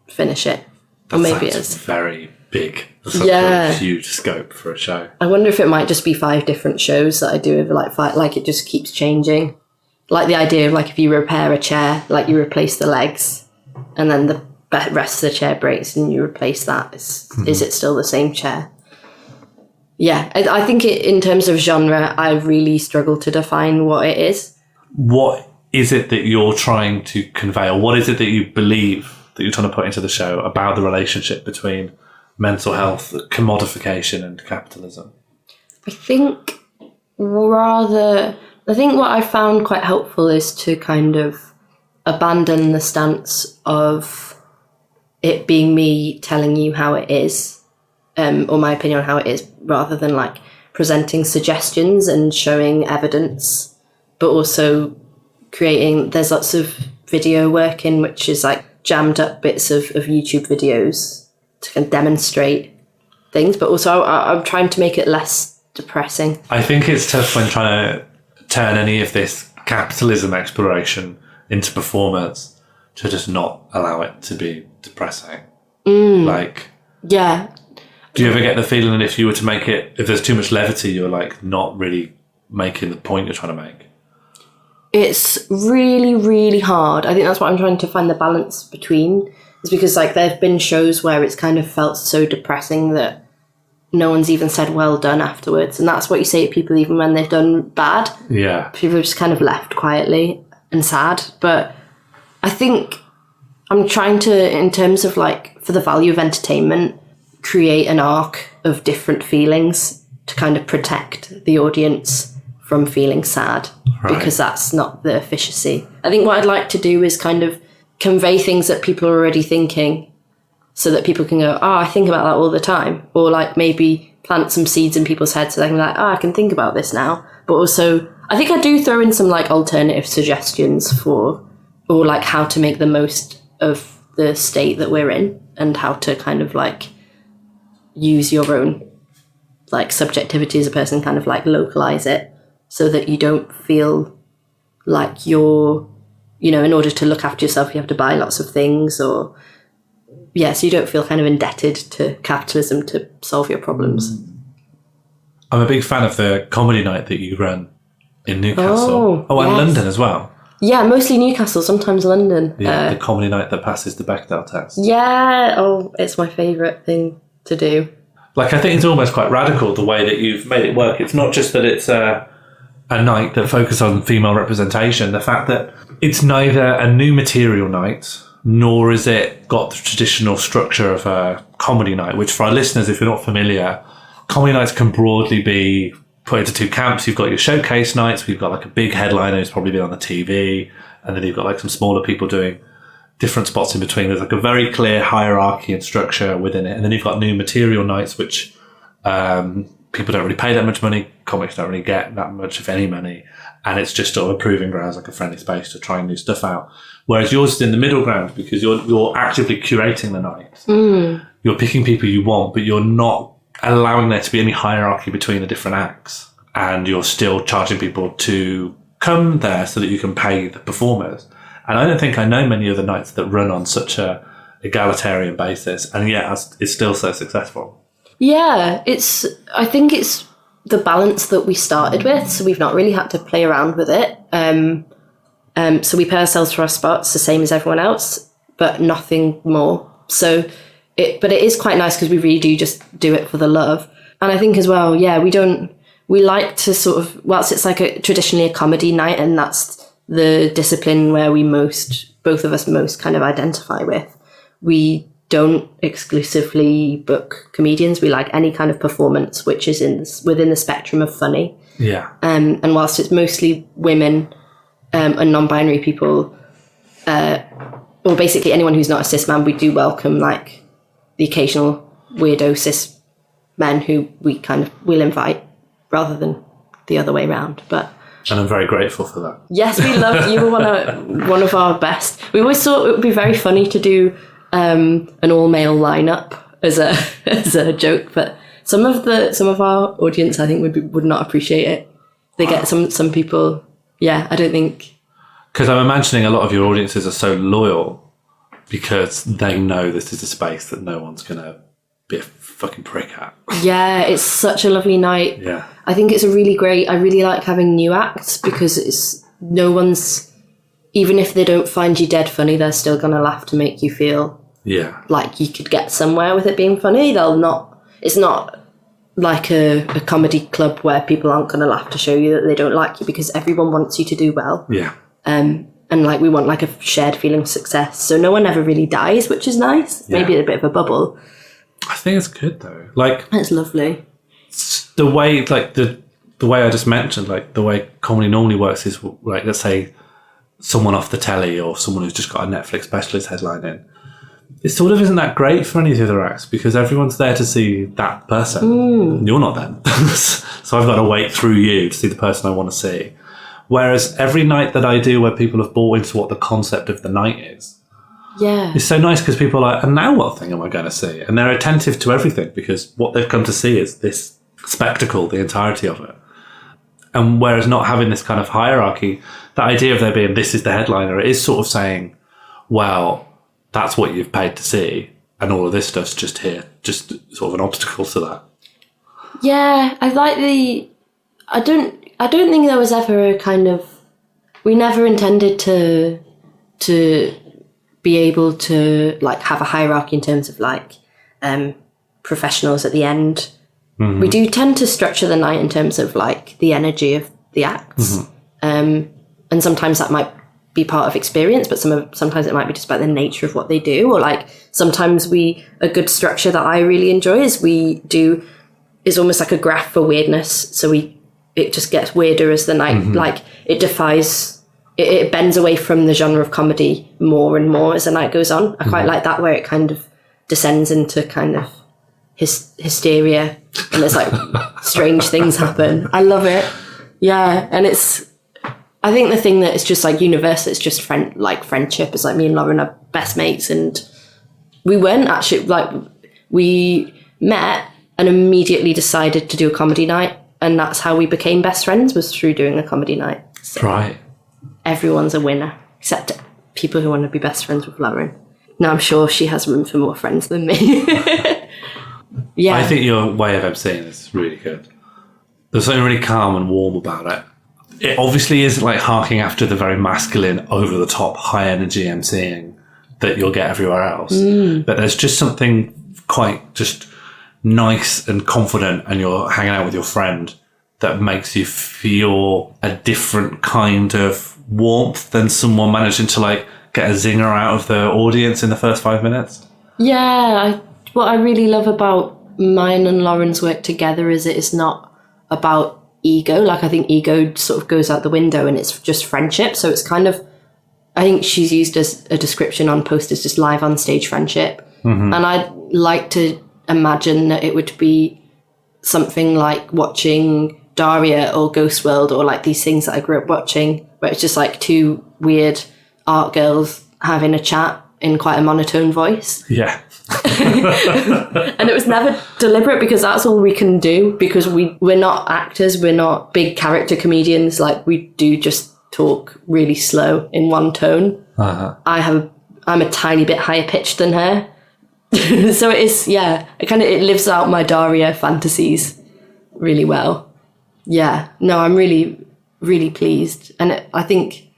[SPEAKER 3] finish it. Or maybe it's
[SPEAKER 2] very big. That's a huge scope for a show.
[SPEAKER 3] I wonder if it might just be 5 different shows that I do over like 5, like it just keeps changing. Like the idea of like if you repair a chair, like you replace the legs and then the rest of the chair breaks and you replace that. Is it still the same chair? Yeah, I think in terms of genre, I really struggle to define what it is.
[SPEAKER 2] What is it that you're trying to convey, or what is it that you believe that you're trying to put into the show about the relationship between mental health, commodification, and capitalism?
[SPEAKER 3] I think what I found quite helpful is to kind of abandon the stance of it being me telling you how it is. Or my opinion on how it is, rather than like presenting suggestions and showing evidence, but also there's lots of video work in which is like jammed up bits of YouTube videos to kind of demonstrate things, but also I'm trying to make it less depressing.
[SPEAKER 2] I think it's tough when trying to turn any of this capitalism exploration into performance to just not allow it to be depressing. Like,
[SPEAKER 3] Yeah.
[SPEAKER 2] do you ever get the feeling that if you were to make it, if there's too much levity, you're like not really making the point you're trying to make?
[SPEAKER 3] It's really, really hard. I think that's what I'm trying to find the balance between. Is because like there have been shows where it's kind of felt so depressing that no one's even said well done afterwards. And that's what you say to people even when they've done bad.
[SPEAKER 2] Yeah.
[SPEAKER 3] People are just kind of left quietly and sad. But I think I'm trying to, in terms of like, for the value of entertainment, create an arc of different feelings to kind of protect the audience from feeling sad.
[SPEAKER 2] Right.
[SPEAKER 3] Because that's not the efficacy. I think what I'd like to do is kind of convey things that people are already thinking so that people can go, oh, I think about that all the time. Or like maybe plant some seeds in people's heads so they can be like, oh, I can think about this now. But also, I think I do throw in some like alternative suggestions for, or like how to make the most of the state that we're in and how to kind of like use your own like subjectivity as a person, kind of like localize it so that you don't feel like you're, you know, in order to look after yourself, you have to buy lots of things so you don't feel kind of indebted to capitalism to solve your problems.
[SPEAKER 2] I'm a big fan of the comedy night that you run in Newcastle. And
[SPEAKER 3] yes.
[SPEAKER 2] London as well.
[SPEAKER 3] Yeah, mostly Newcastle, sometimes London.
[SPEAKER 2] Yeah, the comedy night that passes the Bechdel test.
[SPEAKER 3] Yeah, it's my favourite thing to do.
[SPEAKER 2] Like, I think it's almost quite radical the way that you've made it work. It's not just that it's a night that focuses on female representation. The fact that it's neither a new material night, nor is it got the traditional structure of a comedy night, which for our listeners, if you're not familiar, comedy nights can broadly be put into two camps. You've got your showcase nights, we've got like a big headliner who's probably been on the TV, and then you've got like some smaller people doing different spots in between. There's like a very clear hierarchy and structure within it. And then you've got new material nights, which people don't really pay that much money, comics don't really get that much, if any, money, and it's just sort of a proving grounds, like a friendly space to try new stuff out. Whereas yours is in the middle ground because you're actively curating the night. You're picking people you want, but you're not allowing there to be any hierarchy between the different acts, and you're still charging people to come there so that you can pay the performers. And I don't think I know many other nights that run on such a egalitarian basis, and yet it's still so successful. Yeah,
[SPEAKER 3] I think it's the balance that we started with, so we've not really had to play around with it. So we pay ourselves for our spots the same as everyone else, but nothing more. But it is quite nice because we really do just do it for the love. And I think as well, we like to sort of, whilst it's like traditionally a comedy night, and that's the discipline where both of us most kind of identify with, we don't exclusively book comedians. We like any kind of performance which is within the spectrum of funny.
[SPEAKER 2] Yeah.
[SPEAKER 3] And whilst it's mostly women and non-binary people, or basically anyone who's not a cis man, we do welcome like the occasional weirdo cis men who we'll invite rather than the other way around.
[SPEAKER 2] And I'm very grateful for that.
[SPEAKER 3] Yes, we love you. Were one of our best. We always thought it would be very funny to do an all-male lineup as a joke, but some of our audience, I think, would not appreciate it. They get some people. Yeah, I don't think,
[SPEAKER 2] because I'm imagining a lot of your audiences are so loyal because they know this is a space that no one's gonna be a fucking prick at.
[SPEAKER 3] Yeah, it's such a lovely night.
[SPEAKER 2] Yeah,
[SPEAKER 3] I think it's a really great. I really like having new acts because it's no one's, even if they don't find you dead funny, they're still gonna laugh to make you feel like you could get somewhere with it being funny. It's not like a comedy club where people aren't going to laugh to show you that they don't like you, because everyone wants you to do well.
[SPEAKER 2] Yeah.
[SPEAKER 3] And like we want like a shared feeling of success. So no one ever really dies, which is nice.
[SPEAKER 2] Yeah.
[SPEAKER 3] Maybe a bit of a bubble.
[SPEAKER 2] I think it's good though. Like,
[SPEAKER 3] it's lovely.
[SPEAKER 2] The way, like the way I just mentioned, like the way comedy normally works is like, let's say someone off the telly or someone who's just got a Netflix specialist headlining. It sort of isn't that great for any of the other acts because everyone's there to see that person. You're not them. So I've got to wait through you to see the person I want to see. Whereas every night that I do where people have bought into what the concept of the night is,
[SPEAKER 3] Yeah.
[SPEAKER 2] It's so nice because people are like, and now what thing am I going to see? And they're attentive to everything because what they've come to see is this spectacle, the entirety of it. And whereas not having this kind of hierarchy, the idea of there being this is the headliner, it is sort of saying, well, that's what you've paid to see, and all of this stuff's just here, just sort of an obstacle to that.
[SPEAKER 3] Yeah, I like I don't think there was ever a kind of... We never intended to be able to like have a hierarchy in terms of like professionals at the end. Mm-hmm. We do tend to structure the night in terms of like the energy of the acts. Mm-hmm. And sometimes that might be part of experience, but sometimes it might be just about the nature of what they do. Or like sometimes a good structure that I really enjoy is almost like a graph for weirdness. So it just gets weirder as the night, mm-hmm. like it bends away from the genre of comedy more and more as the night goes on. I quite like that, where it kind of descends into kind of hysteria and there's like strange things happen. I love it. Yeah. And I think the thing that is just like universal, it's just friendship. It's like me and Lauren are best mates, and we weren't actually like, we met and immediately decided to do a comedy night, and that's how we became best friends, was through doing a comedy night. So
[SPEAKER 2] right.
[SPEAKER 3] Everyone's a winner, except people who want to be best friends with Lauren. Now I'm sure she has room for more friends than me. Yeah.
[SPEAKER 2] I think your way of emceeing is really good. There's something really calm and warm about it. It obviously isn't like harking after the very masculine, over-the-top, high-energy emceeing that you'll get everywhere else. But there's just something quite just nice and confident, and you're hanging out with your friend, that makes you feel a different kind of warmth than someone managing to like get a zinger out of the audience in the first 5 minutes. Yeah,
[SPEAKER 3] what I really love about mine and Lauren's work together is it is not about ego. Like I think ego sort of goes out the window and it's just friendship. So it's kind of, I think she's used as a description on posters, just live on stage friendship. Mm-hmm. And I'd like to imagine that it would be something like watching Daria or Ghost World, or like these things that I grew up watching, where it's just like two weird art girls having a chat in quite a monotone voice.
[SPEAKER 2] Yeah.
[SPEAKER 3] And it was never deliberate, because that's all we can do, because we're not actors, we're not big character comedians. Like we do just talk really slow in one tone. Uh-huh. I'm a tiny bit higher pitched than her. So it is, yeah, it lives out my Daria fantasies really well. Yeah, no, I'm really, really pleased. And I think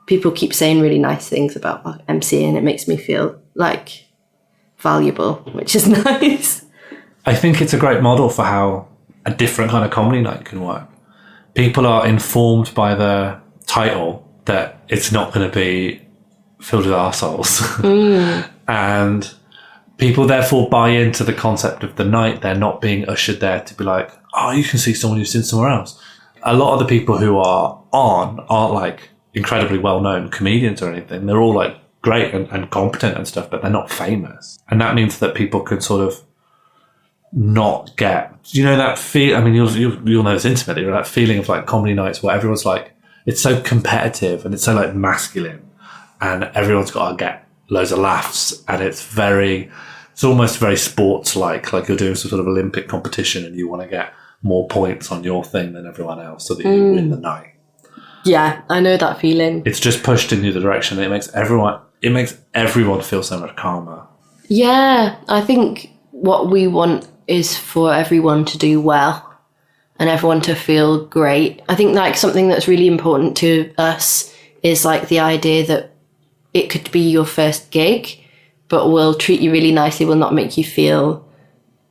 [SPEAKER 3] people keep saying really nice things about MC, and it makes me feel like valuable, which is nice.
[SPEAKER 2] I think it's a great model for how a different kind of comedy night can work. People are informed by the title that it's not going to be filled with arseholes. And people therefore buy into the concept of the night. They're not being ushered there to be like, oh, you can see someone who's seen somewhere else. A lot of the people who are on aren't like incredibly well-known comedians or anything. They're all like great and competent and stuff, but they're not famous. And that means that people can sort of not get, you know, that feel, I mean, you'll know this intimately, that feeling of like comedy nights where everyone's like, it's so competitive and it's so like masculine, and everyone's got to get loads of laughs, and it's almost very sports-like you're doing some sort of Olympic competition and you want to get more points on your thing than everyone else so that you win the night.
[SPEAKER 3] Yeah, I know that feeling.
[SPEAKER 2] It's just pushed in the other direction. It makes everyone feel so much calmer.
[SPEAKER 3] Yeah, I think what we want is for everyone to do well and everyone to feel great. I think like something that's really important to us is like the idea that it could be your first gig, but will treat you really nicely, will not make you feel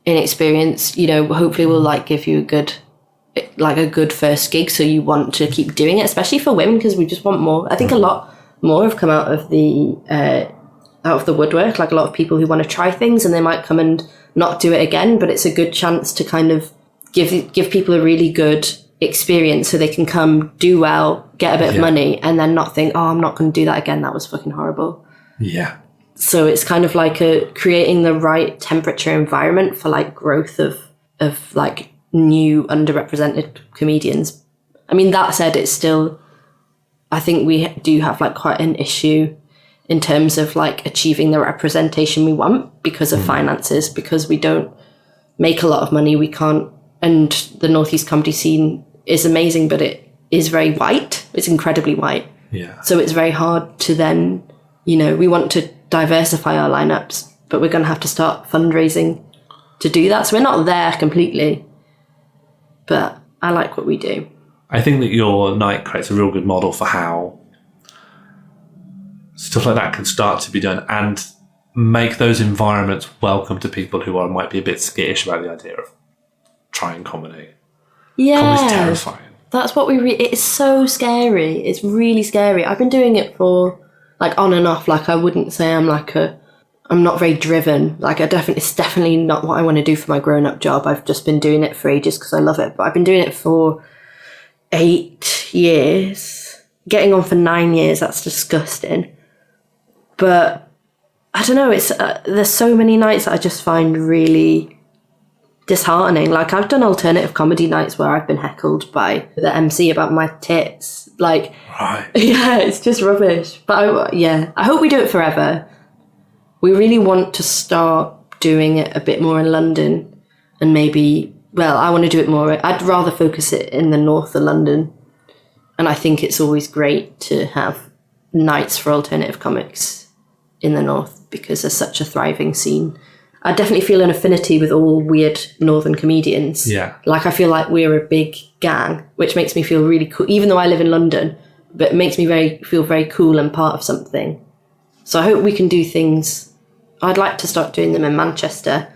[SPEAKER 3] inexperienced. You know, hopefully will like give you a good first gig, so you want to keep doing it, especially for women, because we just want more. I think a lot more have come out of the woodwork, like a lot of people who want to try things and they might come and not do it again, but it's a good chance to kind of give people a really good experience so they can come, do well, get a bit of money, and then not think, oh, I'm not going to do that again, that was fucking horrible.
[SPEAKER 2] Yeah.
[SPEAKER 3] So it's kind of like creating the right temperature environment for like growth of like new underrepresented comedians. I mean, that said, it's still, I think we do have like quite an issue in terms of like achieving the representation we want because of finances, because we don't make a lot of money. We can't, and the Northeast comedy scene is amazing, but it is very white. It's incredibly white.
[SPEAKER 2] Yeah.
[SPEAKER 3] So it's very hard to then, you know, we want to diversify our lineups, but we're going to have to start fundraising to do that. So we're not there completely, but I like what we do.
[SPEAKER 2] I think that your night creates a real good model for how stuff like that can start to be done and make those environments welcome to people who might be a bit skittish about the idea of trying comedy.
[SPEAKER 3] Yeah.
[SPEAKER 2] Comedy's terrifying.
[SPEAKER 3] That's what it's so scary. It's really scary. I've been doing it for like on and off. Like I wouldn't say I'm not very driven. Like it's definitely not what I want to do for my grown-up job. I've just been doing it for ages because I love it. But I've been doing it for 8 years, getting on for 9 years. That's disgusting. But I don't know. It's there's so many nights that I just find really disheartening. Like I've done alternative comedy nights where I've been heckled by the MC about my tits. Like,
[SPEAKER 2] Right.
[SPEAKER 3] yeah, it's just rubbish. But I hope we do it forever. We really want to start doing it a bit more in London, and maybe, well, I want to do it more. I'd rather focus it in the north of London. And I think it's always great to have nights for alternative comics in the north because there's such a thriving scene. I definitely feel an affinity with all weird northern comedians.
[SPEAKER 2] Yeah.
[SPEAKER 3] Like I feel like we're a big gang, which makes me feel really cool, even though I live in London, but it makes me feel very cool and part of something. So I hope we can do things. I'd like to start doing them in Manchester,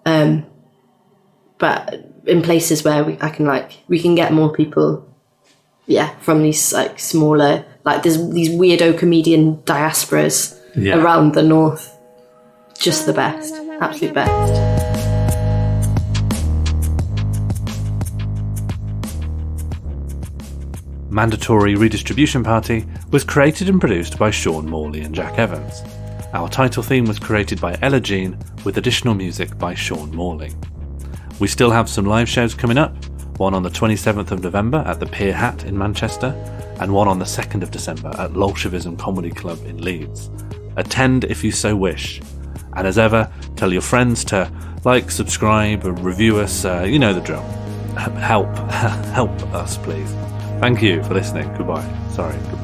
[SPEAKER 3] but in places where we can get more people, from these like smaller, like there's these weirdo comedian diasporas around the north. Just the best, absolute best.
[SPEAKER 2] Mandatory Redistribution Party was created and produced by Sean Morley and Jack Evans. Our title theme was created by Ella Jean with additional music by Sean Morley. We still have some live shows coming up, one on the 27th of November at the Pier Hat in Manchester and one on the 2nd of December at Bolshevism Comedy Club in Leeds. Attend if you so wish. And as ever, tell your friends to like, subscribe, review us, you know the drill. Help us, please. Thank you for listening. Goodbye. Sorry, goodbye.